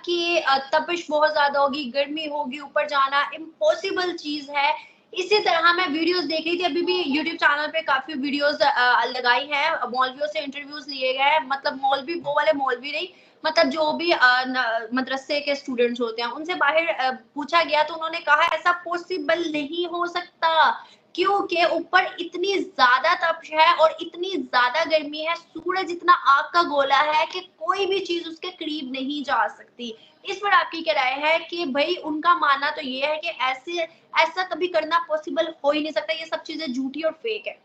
कि तपिश बहुत ज्यादा होगी, गर्मी होगी, ऊपर जाना इम्पॉसिबल चीज है। इसी तरह मैं वीडियोस देख रही थी, अभी भी यूट्यूब चैनल पे काफी वीडियोस लगाई हैं, मौलवियों से इंटरव्यूज लिए गए हैं। मतलब मौलवी वो वाले मौलवी नहीं, मतलब जो भी मदरसे के स्टूडेंट्स होते हैं उनसे बाहर पूछा गया, तो उन्होंने कहा ऐसा पॉसिबल नहीं हो सकता, क्योंकि ऊपर इतनी ज्यादा तपिश है और इतनी ज्यादा गर्मी है, सूरज इतना आग का गोला है कि कोई भी चीज उसके करीब नहीं जा सकती। इस पर आपकी क्या राय है? कि भाई उनका मानना तो ये है कि ऐसा कभी करना पॉसिबल हो ही नहीं सकता, ये सब चीजें झूठी और फेक है।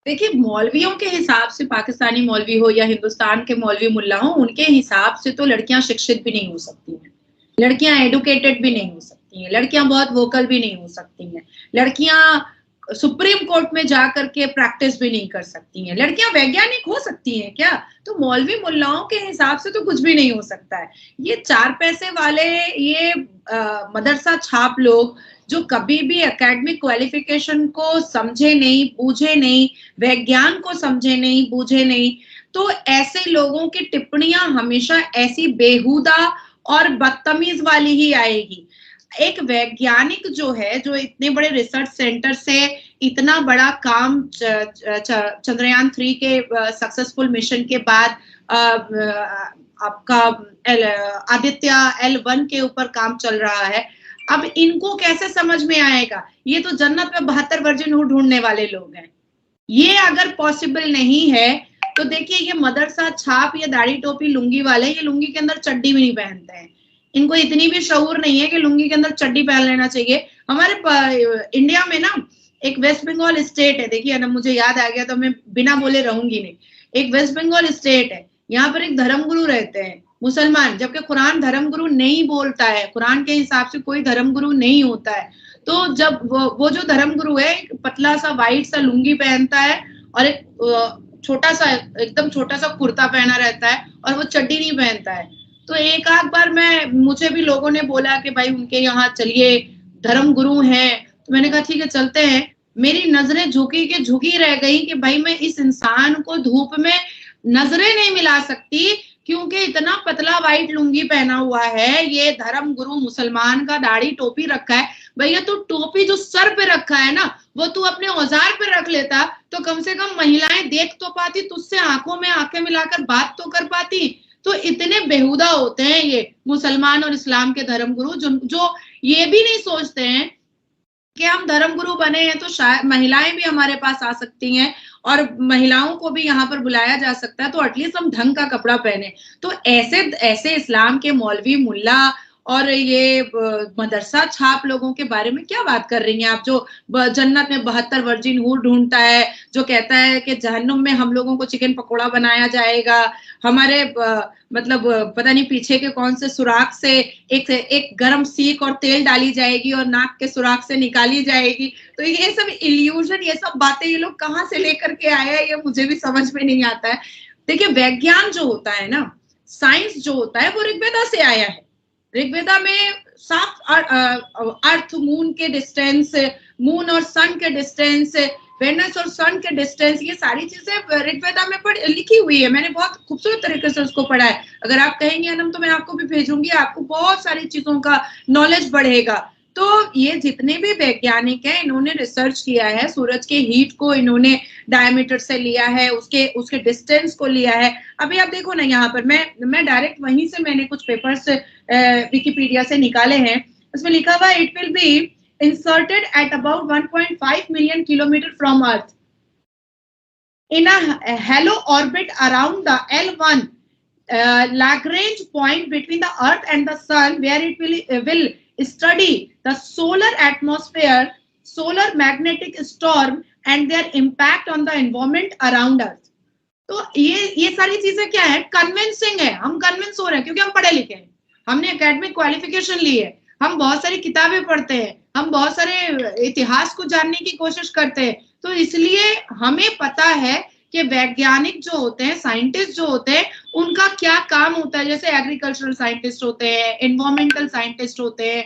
देखिए, मौलवियों के हिसाब से, पाकिस्तानी मौलवी हो या हिंदुस्तान के मौलवी मुल्ला हो, उनके हिसाब से तो लड़कियां शिक्षित भी नहीं हो सकती हैं, लड़कियां एडुकेटेड भी नहीं हो सकती हैं, लड़कियां बहुत वोकल भी नहीं हो सकती हैं, लड़कियां सुप्रीम कोर्ट में जाकर के प्रैक्टिस भी नहीं कर सकती हैं, लड़कियां वैज्ञानिक हो सकती हैं क्या? तो मौलवी मुल्लाओं के हिसाब से तो कुछ भी नहीं हो सकता है। ये 4 पैसे वाले, ये मदरसा छाप लोग जो कभी भी एकेडमिक क्वालिफिकेशन को समझे नहीं, बूझे नहीं, विज्ञान को समझे नहीं, बूझे नहीं, तो ऐसे लोगों की टिप्पणियां हमेशा ऐसी बेहुदा और बदतमीज वाली ही आएगी। एक वैज्ञानिक जो है, जो इतने बड़े रिसर्च सेंटर से इतना बड़ा काम चंद्रयान 3 के सक्सेसफुल मिशन के बाद आपका आदित्य L1 के ऊपर काम चल रहा है, अब इनको कैसे समझ में आएगा? ये तो जन्नत में 72 वर्जिन ढूंढने वाले लोग हैं। ये अगर पॉसिबल नहीं है तो देखिए, ये मदरसा छाप, ये दाढ़ी टोपी लुंगी वाले, ये लुंगी के अंदर चड्डी भी नहीं पहनते हैं। इनको इतनी भी शऊर नहीं है कि लुंगी के अंदर चड्डी पहन लेना चाहिए। हमारे इंडिया में ना एक वेस्ट बंगाल स्टेट है, देखिए ना, मुझे याद आ गया तो मैं बिना बोले रहूंगी नहीं। एक वेस्ट बंगाल स्टेट है, यहाँ पर एक धर्मगुरु रहते हैं मुसलमान, जबकि कुरान धर्मगुरु नहीं बोलता है, कुरान के हिसाब से कोई धर्मगुरु नहीं होता है। तो जब वो जो धर्मगुरु है, पतला सा वाइट सा लुंगी पहनता है और एक छोटा सा, एकदम छोटा सा कुर्ता पहना रहता है और वो चड्डी नहीं पहनता है। तो एक आध बार मुझे भी लोगों ने बोला कि भाई उनके यहाँ चलिए, धर्मगुरु हैं, तो मैंने कहा ठीक है चलते हैं। मेरी नजरें झुकी के झुकी रह गई कि भाई मैं इस इंसान को धूप में नजरें नहीं मिला सकती, क्योंकि इतना पतला वाइट लुंगी पहना हुआ है। ये धर्मगुरु मुसलमान का दाढ़ी टोपी रखा है। भैया तू टोपी जो सर पे रखा है ना, वो तू अपने औजार पे रख लेता तो कम से कम महिलाएं देख तो पाती, तुझसे आंखों में आंखें मिलाकर बात तो कर पाती। तो इतने बेहुदा होते हैं ये मुसलमान और इस्लाम के धर्मगुरु, जो ये भी नहीं सोचते हैं कि हम धर्मगुरु बने हैं तो शायद महिलाएं भी हमारे पास आ सकती हैं और महिलाओं को भी यहाँ पर बुलाया जा सकता है, तो एटलीस्ट हम ढंग का कपड़ा पहने। तो ऐसे इस्लाम के मौलवी मुल्ला और ये मदरसा छाप लोगों के बारे में क्या बात कर रही हैं आप, जो जन्नत में 72 वर्जिन हूर ढूंढता है, जो कहता है कि जहन्नुम में हम लोगों को चिकन पकोड़ा बनाया जाएगा, हमारे मतलब पता नहीं पीछे के कौन से सुराख से एक गरम सीख और तेल डाली जाएगी और नाक के सुराख से निकाली जाएगी। तो ये सब इल्यूजन, ये सब बातें ये लोग कहाँ से लेकर के आए हैं, ये मुझे भी समझ में नहीं आता है। देखिए, विज्ञान जो होता है ना, साइंस जो होता है, वो ऋग्वेदा से आया है। ऋग्वेदा में साफ अर्थ मून के डिस्टेंस, मून और सन के डिस्टेंस, वेनस और सन के डिस्टेंस, ये सारी चीजें ऋग्वेदा में लिखी हुई है। मैंने बहुत खूबसूरत तरीके से उसको पढ़ा है। अगर आप कहेंगे अनम तो मैं आपको भी भेजूंगी, आपको बहुत सारी चीजों का नॉलेज बढ़ेगा। तो ये जितने भी वैज्ञानिक हैं, इन्होंने रिसर्च किया है, सूरज के हीट को इन्होंने डायमीटर से लिया है, उसके डिस्टेंस को लिया है। अभी आप देखो ना, यहाँ पर मैं डायरेक्ट वहीं से मैंने कुछ पेपर्स विकिपीडिया से निकाले हैं। उसमें लिखा हुआ it will be inserted at about 1.5 million kilometre from earth in a halo orbit around the L1 Lagrange point between the Earth and the Sun, where it will study the solar atmosphere, solar magnetic storm and their impact on the environment around us. तो ये सारी चीजें क्या है, convincing है। हम convince हो रहे हैं क्योंकि हम पढ़े लिखे हैं, हमने एकेडमिक क्वालिफिकेशन ली है, हम बहुत सारी किताबें पढ़ते हैं, हम बहुत सारे इतिहास को जानने की कोशिश करते हैं। तो इसलिए हमें पता है कि वैज्ञानिक जो होते हैं, साइंटिस्ट जो होते हैं, उनका क्या काम होता है। जैसे एग्रीकल्चरल साइंटिस्ट होते हैं, एनवायरमेंटल साइंटिस्ट होते हैं,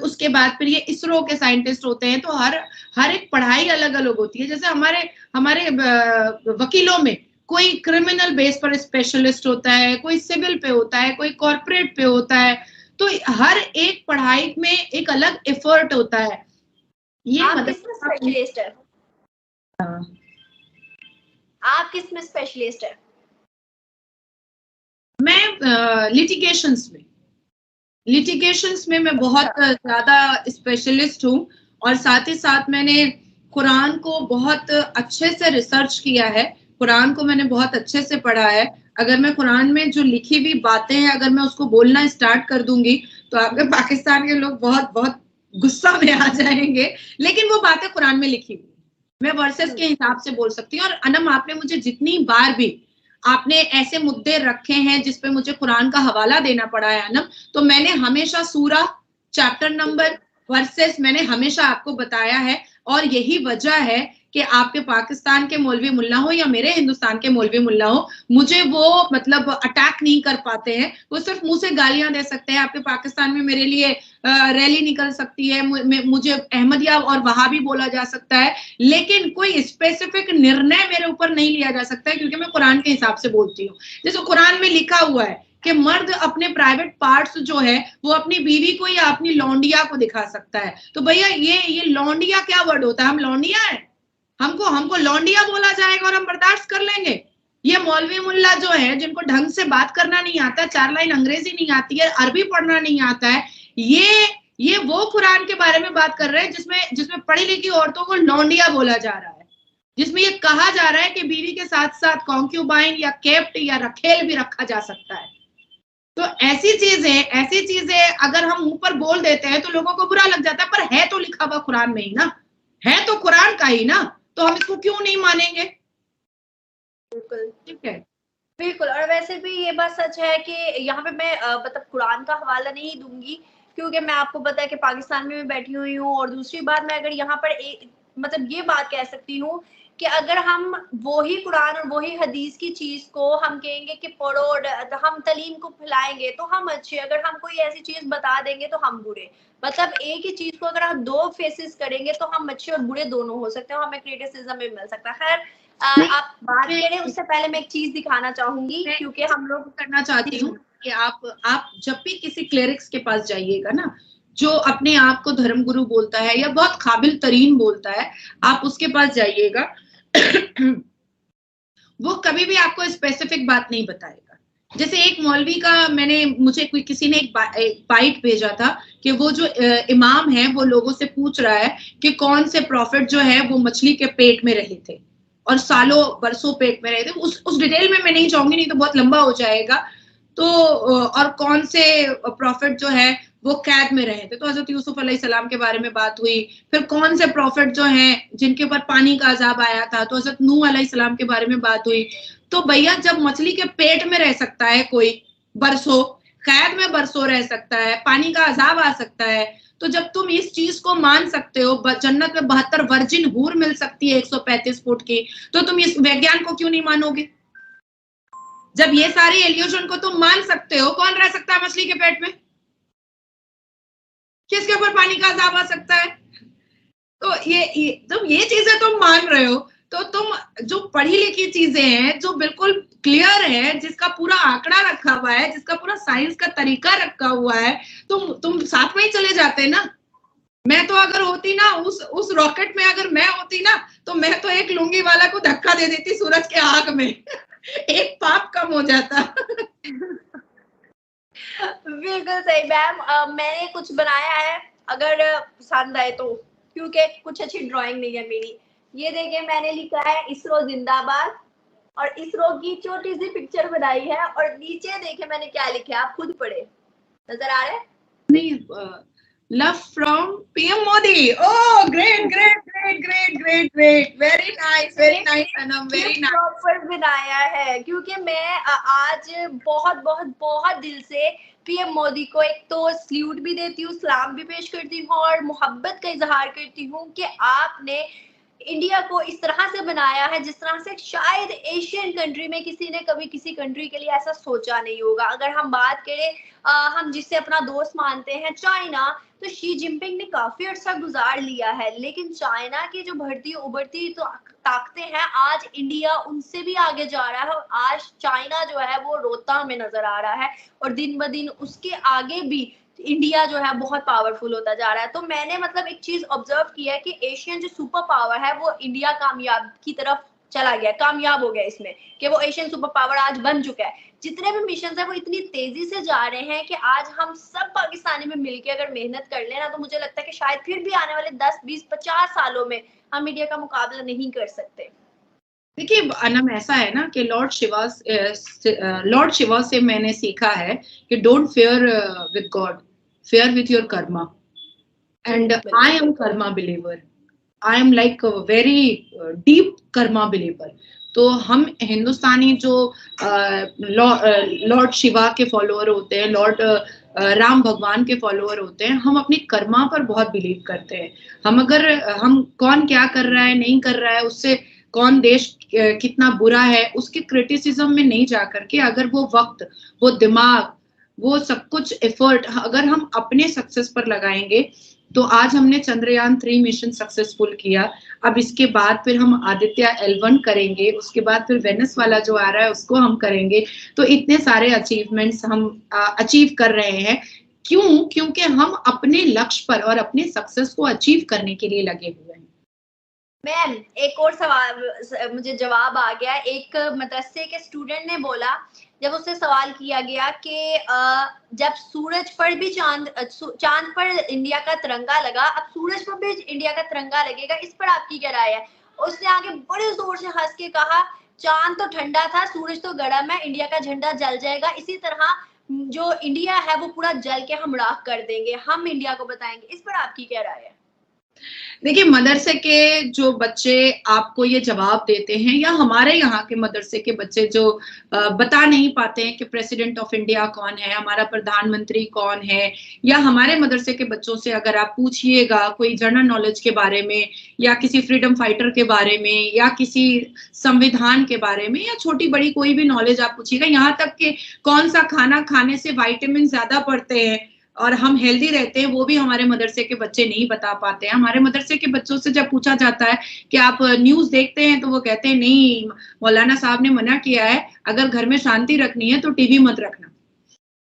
उसके बाद फिर ये इसरो के साइंटिस्ट होते हैं। तो हर एक पढ़ाई अलग अलग होती है। जैसे हमारे वकीलों में कोई क्रिमिनल बेस पर स्पेशलिस्ट होता है, कोई सिविल पे होता है, कोई कॉर्पोरेट पे होता है। तो हर एक पढ़ाई में एक अलग एफर्ट होता है। ये आप किसमें स्पेशलिस्ट है? आप किसमें स्पेशलिस्ट है? मैं लिटिगेशंस में मैं बहुत ज्यादा स्पेशलिस्ट हूँ, और साथ ही साथ मैंने कुरान को बहुत अच्छे से रिसर्च किया है, कुरान को मैंने बहुत अच्छे से पढ़ा है। अगर मैं कुरान में जो लिखी हुई बातें हैं अगर मैं उसको बोलना स्टार्ट कर दूंगी तो आपके पाकिस्तान के लोग बहुत बहुत गुस्सा में आ जाएंगे, लेकिन वो बातें कुरान में लिखी हुई, मैं वर्सेस के हिसाब से बोल सकती हूँ। और अनम, आपने मुझे जितनी बार भी आपने ऐसे मुद्दे रखे हैं जिसपे मुझे कुरान का हवाला देना पड़ा है अनम, तो मैंने हमेशा सूरा, चैप्टर नंबर, वर्सेस मैंने हमेशा आपको बताया है। और यही वजह है कि आपके पाकिस्तान के मौलवी मुल्ला हो या मेरे हिंदुस्तान के मौलवी मुल्ला हो, मुझे वो मतलब अटैक नहीं कर पाते हैं। वो सिर्फ मुंह से गालियां दे सकते हैं। आपके पाकिस्तान में मेरे लिए रैली निकल सकती है, मुझे अहमदिया और वहाबी बोला जा सकता है, लेकिन कोई स्पेसिफिक निर्णय मेरे ऊपर नहीं लिया जा सकता है, क्योंकि मैं कुरान के हिसाब से बोलती हूँ। जैसे कुरान में लिखा हुआ है कि मर्द अपने प्राइवेट पार्ट्स जो है वो अपनी बीवी को या अपनी लौंडिया को दिखा सकता है। तो भैया ये लौंडिया क्या वर्ड होता है? हम लौंडिया है? हमको लौंडिया बोला जाएगा और हम बर्दाश्त कर लेंगे? ये मौलवी मुल्ला जो है, जिनको ढंग से बात करना नहीं आता, 4 लाइन अंग्रेजी नहीं आती है, अरबी पढ़ना नहीं आता है, ये वो कुरान के बारे में बात कर रहे हैं जिसमें पढ़ी लिखी औरतों को लौंडिया बोला जा रहा है, जिसमें ये कहा जा रहा है कि बीवी के साथ साथ कॉन्क्यूबाइन या केप्ट या रखेल भी रखा जा सकता है। तो ऐसी चीजें अगर हम मुंह पर बोल देते हैं तो लोगों को बुरा लग जाता है, पर है तो लिखा हुआ कुरान में ही ना, है तो कुरान का ही ना, तो हम इसको क्यों नहीं मानेंगे? बिल्कुल ठीक है, बिल्कुल। और वैसे भी ये बात सच है कि यहाँ पे मैं मतलब कुरान का हवाला नहीं दूंगी, क्योंकि मैं आपको पता है कि पाकिस्तान में मैं बैठी हुई हूँ। और दूसरी बात, मैं अगर यहाँ पर मतलब ये बात कह सकती हूँ कि अगर हम वही कुरान और वही हदीस की चीज को हम कहेंगे कि पढ़ो और हम तलीम को फैलाएंगे तो हम अच्छे, अगर हम कोई ऐसी चीज बता देंगे तो हम बुरे। मतलब एक ही चीज को अगर हम 2 फेसेस करेंगे तो हम अच्छे और बुरे दोनों हो सकते हैं, हमें क्रिटिसिज्म भी मिल सकता है। खैर आप बात करें उससे पहले मैं एक चीज दिखाना चाहूंगी, क्योंकि हम लोग करना चाहती हूँ कि आप जब भी किसी क्लेरिक्स के पास जाइएगा ना, जो अपने आप को धर्मगुरु बोलता है या बहुत काबिल तरीन बोलता है, आप उसके पास जाइएगा। वो कभी भी आपको स्पेसिफिक बात नहीं बताएगा। जैसे एक मौलवी का मुझे किसी ने एक बाइट भेजा था कि वो जो इमाम है वो लोगों से पूछ रहा है कि कौन से प्रॉफिट जो है वो मछली के पेट में रहे थे और सालों बरसों पेट में रहे थे। उस डिटेल में मैं नहीं जाऊंगी, नहीं तो बहुत लंबा हो जाएगा। तो और कौन से प्रॉफिट जो है वो कैद में रहे थे, तो हजरत यूसुफ अलैहिस्सलाम के बारे में बात हुई। फिर कौन से प्रॉफिट जो हैं जिनके ऊपर पानी का अजाब आया था, तो हजरत नूह अलैहिस्सलाम के बारे में बात हुई। तो भैया जब मछली के पेट में रह सकता है कोई बरसों, कैद में बरसों रह सकता है, पानी का अजाब आ सकता है, तो जब तुम इस चीज को मान सकते हो, जन्नत में 72 वर्जिन हूर मिल सकती है 135 फुट की, तो तुम इस विज्ञान को क्यों नहीं मानोगे? जब ये सारी एल्यूजन को तुम मान सकते हो, कौन रह सकता है मछली के पेट में? किसके ऊपर पानी का अजाब आ सकता है? तो तुम ये चीजें तुम मान रहे हो, तो तुम जो पढ़ी लिखी चीजें हैं, जो बिल्कुल क्लियर है, जिसका पूरा आंकड़ा रखा हुआ है, जिसका पूरा साइंस का तरीका रखा हुआ है, तुम साथ में ही चले जाते ना। मैं तो अगर होती ना उस रॉकेट में, अगर मैं होती ना, तो मैं तो एक लुंगी वाला को धक्का दे देती सूरज के आग में। एक पाप कम हो जाता। बिल्कुल सही मैम। मैंने कुछ बनाया है, अगर पसंद आए तो, क्योंकि कुछ अच्छी ड्राइंग नहीं है मेरी। ये देखिए, मैंने लिखा है इसरो जिंदाबाद, और इसरो की छोटी सी पिक्चर बनाई है, और नीचे देखिए मैंने क्या लिखा है, आप खुद पढ़े। नजर आ रहा है? नहीं, love from PM Modi. Oh, great. Very nice, Anam, very nice. Proper बनाया है, क्योंकि मैं आज बहुत दिल से पीएम मोदी को एक तो सल्यूट भी देती हूँ, सलाम भी पेश करती हूँ और मोहब्बत का इजहार करती हूँ कि आपने इंडिया को इस तरह से बनाया है जिस तरह से शायद एशियन कंट्री में किसी ने कभी किसी कंट्री के लिए ऐसा सोचा नहीं होगा। अगर हम बात करें हम जिससे अपना दोस्त मानते हैं चाइना, तो शी जिनपिंग ने काफी अर्सा गुजार लिया है, लेकिन चाइना की जो बढ़ती उभरती तो ताकतें हैं, आज इंडिया उनसे भी आगे जा रहा है और आज चाइना जो है वो रोता में नजर आ रहा है और दिन ब दिन उसके आगे भी इंडिया जो है बहुत पावरफुल होता जा रहा है। तो मैंने मतलब एक चीज ऑब्जर्व किया है कि एशियन जो सुपर पावर है वो इंडिया कामयाब की तरफ चला गया, कामयाब हो गया इसमें कि वो एशियन सुपर पावर आज बन चुका है। जितने भी मिशन है वो इतनी तेजी से जा रहे हैं कि आज हम सब पाकिस्तानी में मिलकर अगर मेहनत कर लेना तो मुझे लगता है कि शायद फिर भी आने वाले 10, 20, 50 सालों में हम इंडिया का मुकाबला नहीं कर सकते। देखिए अनम, ऐसा है ना कि लॉर्ड शिवा से मैंने सीखा है कि don't fair with God, fair with your Karma. And I am Karma believer, I am like very deep Karma believer. तो हम हिंदुस्तानी जो लॉर्ड शिवा के फॉलोअर होते हैं, लॉर्ड राम भगवान के फॉलोअर होते हैं, हम अपनी कर्मा पर बहुत बिलीव करते हैं। हम कौन क्या कर रहा है नहीं कर रहा है, उससे कौन देश कितना बुरा है, उसके क्रिटिसिज्म में नहीं जा करके अगर वो वक्त, वो दिमाग, वो सब कुछ एफर्ट अगर हम अपने सक्सेस पर लगाएंगे, तो आज हमने चंद्रयान 3 मिशन सक्सेसफुल किया। अब इसके बाद फिर हम आदित्य L1 करेंगे, उसके बाद फिर वेनस वाला जो आ रहा है उसको हम करेंगे। तो इतने सारे अचीवमेंट्स हम अचीव कर रहे हैं। क्यों? क्योंकि हम अपने लक्ष्य पर और अपने सक्सेस को अचीव करने के लिए लगे हुए हैं। मैम एक और सवाल मुझे जवाब आ गया। एक मदरसे के स्टूडेंट ने बोला, जब उससे सवाल किया गया कि जब सूरज पर भी चांद पर इंडिया का तिरंगा लगा, अब सूरज पर भी इंडिया का तिरंगा लगेगा, इस पर आपकी क्या राय है? उसने आगे बड़े जोर से हंस के कहा, चांद तो ठंडा था, सूरज तो गर्म है, इंडिया का झंडा जल जाएगा, इसी तरह जो इंडिया है वो पूरा जल के हम राख कर देंगे, हम इंडिया को बताएंगे। इस पर आपकी क्या राय है? देखिए मदरसे के जो बच्चे आपको ये जवाब देते हैं, या हमारे यहाँ के मदरसे के बच्चे जो बता नहीं पाते हैं कि प्रेसिडेंट ऑफ इंडिया कौन है, हमारा प्रधानमंत्री कौन है, या हमारे मदरसे के बच्चों से अगर आप पूछिएगा कोई जनरल नॉलेज के बारे में, या किसी फ्रीडम फाइटर के बारे में, या किसी संविधान के बारे में, या छोटी बड़ी कोई भी नॉलेज आप पूछिएगा, यहाँ तक कि कौन सा खाना खाने से विटामिन ज्यादा पड़ते हैं और हम हेल्दी रहते हैं, वो भी हमारे मदरसे के बच्चे नहीं बता पाते हैं। हमारे मदरसे के बच्चों से जब पूछा जाता है कि आप न्यूज़ देखते हैं, तो वो कहते हैं नहीं, मौलाना साहब ने मना किया है, अगर घर में शांति रखनी है तो टीवी मत रखना,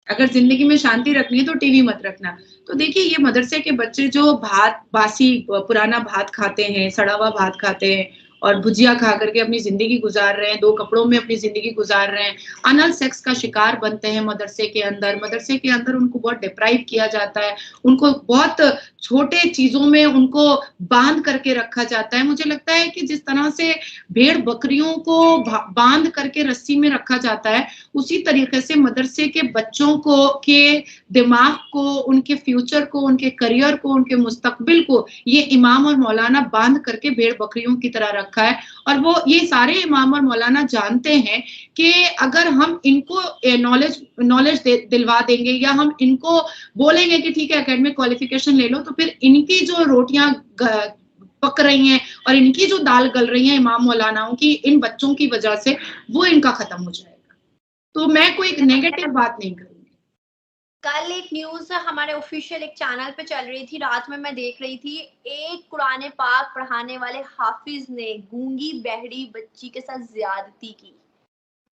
अगर जिंदगी में शांति रखनी है तो टीवी मत रखना। तो देखिए ये मदरसे के बच्चे जो बासी पुराना भात खाते हैं, सड़ा हुआ भात खाते हैं और भुजिया खा करके अपनी जिंदगी गुजार रहे हैं, 2 कपड़ों में अपनी जिंदगी गुजार रहे हैं, अनल सेक्स का शिकार बनते हैं मदरसे के अंदर। मदरसे के अंदर उनको बहुत डिप्राइव किया जाता है, उनको बहुत छोटे चीजों में उनको बांध करके रखा जाता है। मुझे लगता है कि जिस तरह से भेड़ बकरियों को बांध करके रस्सी में रखा जाता है, उसी तरीके से मदरसे के बच्चों को के दिमाग को, उनके फ्यूचर को, उनके करियर को, उनके मुस्तकबिल को ये इमाम और मौलाना बांध करके भेड़ बकरियों की तरह रखा है। और वो ये सारे इमाम और मौलाना जानते हैं कि अगर हम इनको नॉलेज दिलवा देंगे, या हम इनको बोलेंगे कि ठीक है एकेडमिक क्वालिफिकेशन ले लो, तो फिर इनकी जो रोटियां पक रही हैं और इनकी जो दाल गल रही है इमाम मौलानाओं की, इन बच्चों की वजह से, वो इनका खत्म हो जाएगा। तो मैं कोई नेगेटिव बात नहीं करूंगी। कल एक न्यूज हमारे ऑफिशियल एक चैनल पे चल रही थी, रात में मैं देख रही थी, एक कुरान पाक पढ़ाने वाले हाफिज ने गूंगी बहरी बच्ची के साथ ज्यादती की।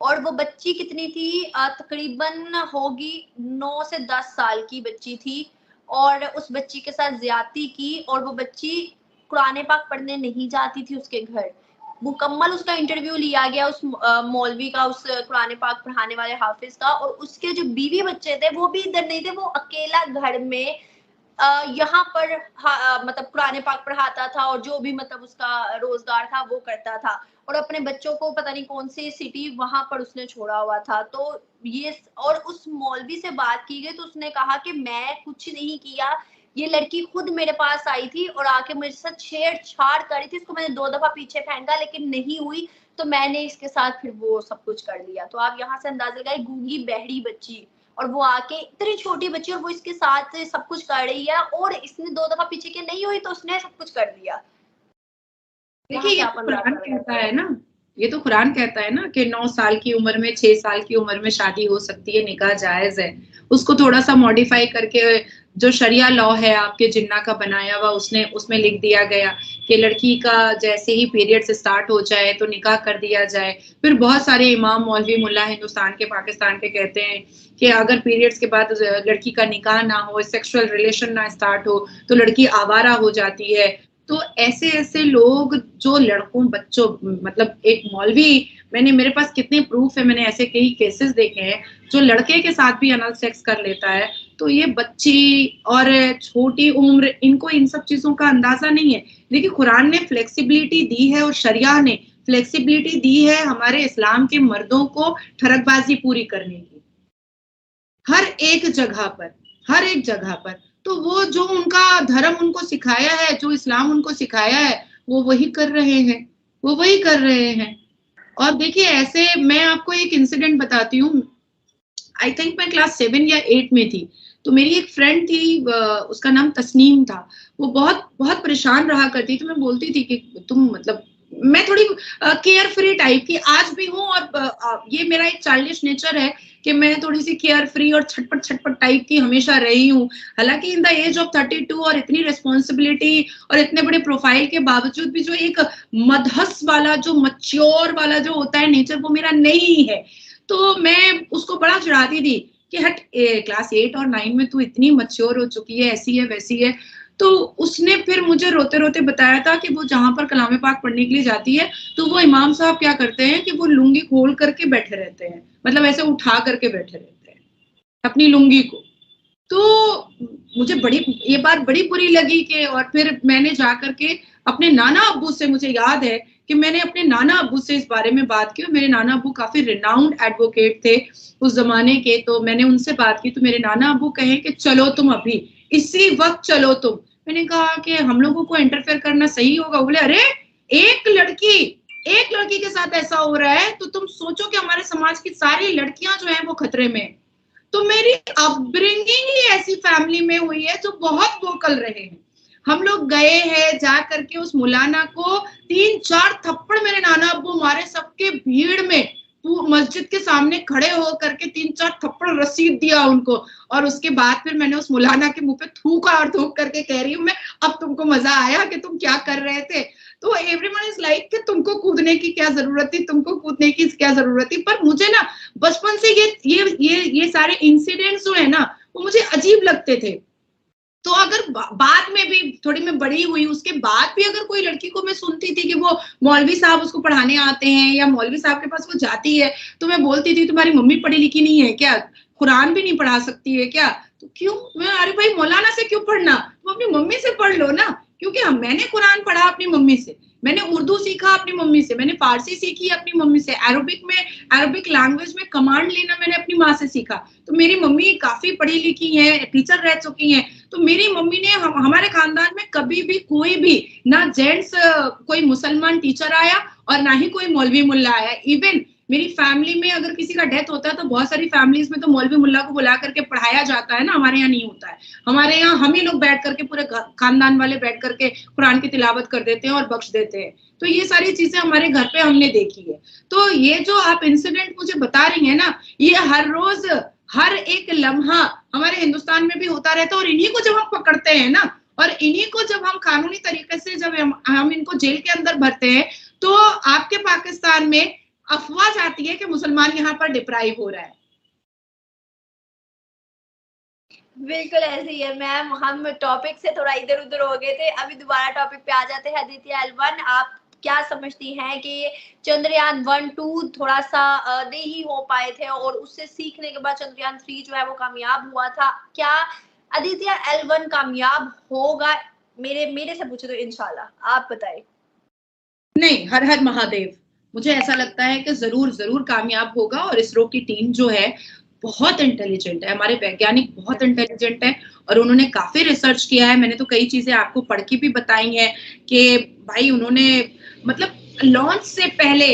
और वो बच्ची कितनी थी? तकरीबन होगी 9 से 10 साल की बच्ची थी, और उस बच्ची के साथ ज्यादती की। और वो बच्ची कुरान पाक पढ़ने नहीं जाती थी उसके घर। मुकम्मल उसका इंटरव्यू लिया गया उस मौलवी का, उस कुरान पाक पढ़ाने वाले हाफिज का, और उसके जो बीवी बच्चे थे वो भी इधर नहीं थे, वो अकेला घर में यहाँ पर मतलब कुरान पाक पढ़ाता था और जो भी मतलब उसका रोजगार था वो करता था, और अपने बच्चों को पता नहीं कौन सी सिटी वहां पर उसने छोड़ा हुआ था। तो ये, और उस मौलवी से बात की गई तो उसने कहा कि मैं कुछ नहीं किया, ये लड़की खुद मेरे पास आई थी और आके मेरे साथ छेड़छाड़ करी थी, इसको मैंने 2 दफा पीछे फेंका लेकिन नहीं हुई, तो मैंने इसके साथ फिर वो सब कुछ कर लिया। तो आप यहाँ से अंदाजा लगाए, गूंगी बहरी बच्ची, और वो आके इतनी छोटी बच्ची और वो इसके साथ सब कुछ कर रही है, और इसने 2 दफा पीछे के नहीं हुई तो उसने सब कुछ कर दिया। देखिए ये तो कुरान कहता है ना, ये तो कुरान कहता है ना कि 9 साल की उम्र में, 6 साल की उम्र में शादी हो सकती है, निकाह जायज़ है। उसको थोड़ा-सा मॉडिफाई करके जो शरिया लॉ है आपके जिन्ना का बनाया हुआ, उसमें लिख दिया गया कि लड़की का जैसे ही पीरियड्स स्टार्ट हो जाए तो निकाह कर दिया जाए। फिर बहुत सारे इमाम, मौलवी, मुल्ला हिंदुस्तान के, पाकिस्तान के कहते हैं कि अगर पीरियड्स के बाद लड़की का निकाह ना हो, सेक्सुअल रिलेशन ना स्टार्ट हो, तो लड़की आवारा हो जाती है। तो ऐसे-ऐसे लोग जो लड़कों, बच्चों, मतलब एक मौलवी, मेरे पास कितने प्रूफ है, मैंने ऐसे कई केसेस देखे हैं, जो लड़के के साथ भी अनल सेक्स कर लेता है। तो ये बच्ची और छोटी उम्र, इनको इन सब चीज़ों का अंदाज़ा नहीं है। देखिए कुरान ने फ्लेक्सिबिलिटी दी है और शरिया ने फ्लेक्सिबिलिटी दी है हमारे इस्लाम के मर्दों को ठरकबाज़ी पूरी करने की। हर एक जगह पर। तो वो जो उनका धर्म उनको सिखाया है, जो इस्लाम उनको सिखाया है, वो वही कर रहे हैं। और देखिए ऐसे मैं आपको एक इंसिडेंट बताती हूँ। आई थिंक मैं क्लास 7 या 8 में थी। तो मेरी एक फ्रेंड थी, उसका नाम तस्नीम था। वो बहुत बहुत परेशान रहा करती थी। मैं बोलती थी कि तुम, मतलब मैं थोड़ी केयर फ्री टाइप की आज भी हूँ, और ये मेरा एक चाइल्डिश नेचर है कि मैं थोड़ी-सी केयर फ्री और छटपट टाइप की हमेशा रही हूँ। हालाँकि इन द एज ऑफ 32 और इतनी रिस्पॉन्सिबिलिटी और इतने बड़े प्रोफाइल के बावजूद भी जो एक मदहस वाला, जो मैच्योर वाला जो होता है नेचर, वो मेरा नहीं है। तो मैं उसको बड़ा चिढ़ाती थी कि हट, क्लास 8 और 9 में तू इतनी मैच्योर हो चुकी है, ऐसी है, वैसी है। तो उसने फिर मुझे रोते-रोते बताया था कि वो जहाँ पर कलाम पाक पढ़ने के लिए जाती है, तो वो इमाम साहब क्या करते हैं कि वो लुंगी खोल करके बैठे रहते हैं। मतलब ऐसे उठा करके बैठे रहते हैं, अपनी लुंगी को। तो मुझे ये बात बड़ी बुरी लगी कि, और फिर मैंने जाकर के अपने नाना अब्बू से, मुझे याद है कि मैंने अपने नाना अब्बू से इस बारे में बात की, और मेरे नाना अब्बू काफ़ी रिनाउंड एडवोकेट थे उस ज़माने के। तो मैंने उनसे बात की, तो मेरे नाना अब्बू कहे कि चलो तुम अभी, इसी वक़्त चलो तुम। मैंने कहा कि हम लोगों को इंटरफेयर करना सही होगा? बोले, अरे! एक लड़की के साथ ऐसा हो रहा है, तो तुम सोचो कि हमारे समाज की सारी लड़कियाँ जो हैं वो खतरे में हैं। तो मेरी अपब्रिंगिंग ही ऐसी फैमिली में हुई है जो बहुत वोकल रहे हैं। हम लोग गए हैं, जा करके उस मौलाना को 3-4 थप्पड़ मेरे नाना अब्बू मारे, सबके भीड़ में, मस्जिद के सामने खड़े हो करके 3-4 थप्पड़ रसीद दिया उनको। और उसके बाद फिर मैंने उस मौलाना के मुंह पे थूका, और थूक करके कह रही हूँ मैं, अब तुमको मजा आया कि तुम क्या कर रहे थे? तो एवरीवन इज लाइक कि तुमको कूदने की क्या जरूरत थी, पर मुझे ना बचपन से ये सारे इंसिडेंट्स जो है ना, वो मुझे अजीब लगते थे। तो अगर बाद में भी थोड़ी मैं बड़ी हुई, उसके बाद भी अगर कोई लड़की को मैं सुनती थी कि वो मौलवी साहब उसको पढ़ाने आते हैं, या मौलवी साहब के पास वो जाती है, तो मैं बोलती थी तुम्हारी मम्मी पढ़ी लिखी नहीं है क्या? कुरान भी नहीं पढ़ा सकती है क्या? तो क्यों? अरे भाई, मौलाना से क्यों पढ़ना? तुम अपनी मम्मी से पढ़ लो ना। क्योंकि मैंने कुरान पढ़ा अपनी मम्मी से, मैंने उर्दू सीखा अपनी मम्मी से, मैंने फारसी सीखी अपनी मम्मी से, अरबिक लैंग्वेज में कमांड लेना मैंने अपनी माँ से सीखा। तो मेरी मम्मी काफी पढ़ी लिखी है, टीचर रह चुकी हैं। तो मेरी मम्मी ने, हमारे खानदान में कभी भी कोई भी ना जेंट्स कोई मुसलमान टीचर आया और ना ही कोई मौलवी मुल्ला आया। इवन मेरी फैमिली में अगर किसी का डेथ होता है तो बहुत सारी फैमिलीज में तो मौलवी मुल्ला को बुला करके पढ़ाया जाता है ना, हमारे यहाँ नहीं होता है। हमारे यहाँ हम ही लोग बैठ करके, पूरे खानदान वाले बैठ करके कुरान की तिलावत कर देते हैं और बख्श देते हैं। तो ये सारी चीजें हमारे घर पे हमने देखी है। तो ये जो आप इंसिडेंट मुझे बता रही है ना, ये हर रोज, हर एक लम्हा हमारे हिंदुस्तान में भी होता रहता है। और इन्हीं को जब हम पकड़ते हैं ना, और इन्हीं को जब हम कानूनी तरीके से जब हम इनको जेल के अंदर भरते हैं, तो आपके पाकिस्तान में अफवाह जाती है कि मुसलमान यहाँ पर डिप्राइव हो रहा है। बिल्कुल ऐसे ही है मैम। हम टॉपिक से थोड़ा इधर उधर हो गए थे, अभी दोबारा टॉपिक पे आ जाते हैं। अदित्य L1, आप क्या समझती हैं कि चंद्रयान 1-2 थोड़ा सा नहीं हो पाए थे, और उससे सीखने के बाद चंद्रयान 3 जो है वो कामयाब हुआ था? क्या अदित्य L1 कामयाब होगा? मेरे से पूछे तो इंशाल्लाह, आप बताएं। नहीं, हर हर महादेव। मुझे ऐसा लगता है कि जरूर कामयाब होगा। और इसरो की टीम जो है बहुत इंटेलिजेंट है, हमारे वैज्ञानिक बहुत इंटेलिजेंट है, और उन्होंने काफी रिसर्च किया है। मैंने तो कई चीजें आपको पढ़ के भी बताई हैं कि भाई उन्होंने, मतलब लॉन्च से पहले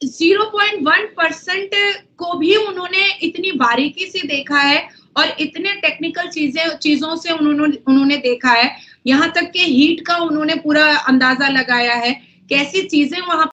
0.1% को भी उन्होंने इतनी बारीकी से देखा है, और इतने टेक्निकल चीजों से उन्होंने देखा है। यहाँ तक कि हीट का उन्होंने पूरा अंदाजा लगाया है कैसी चीजें वहां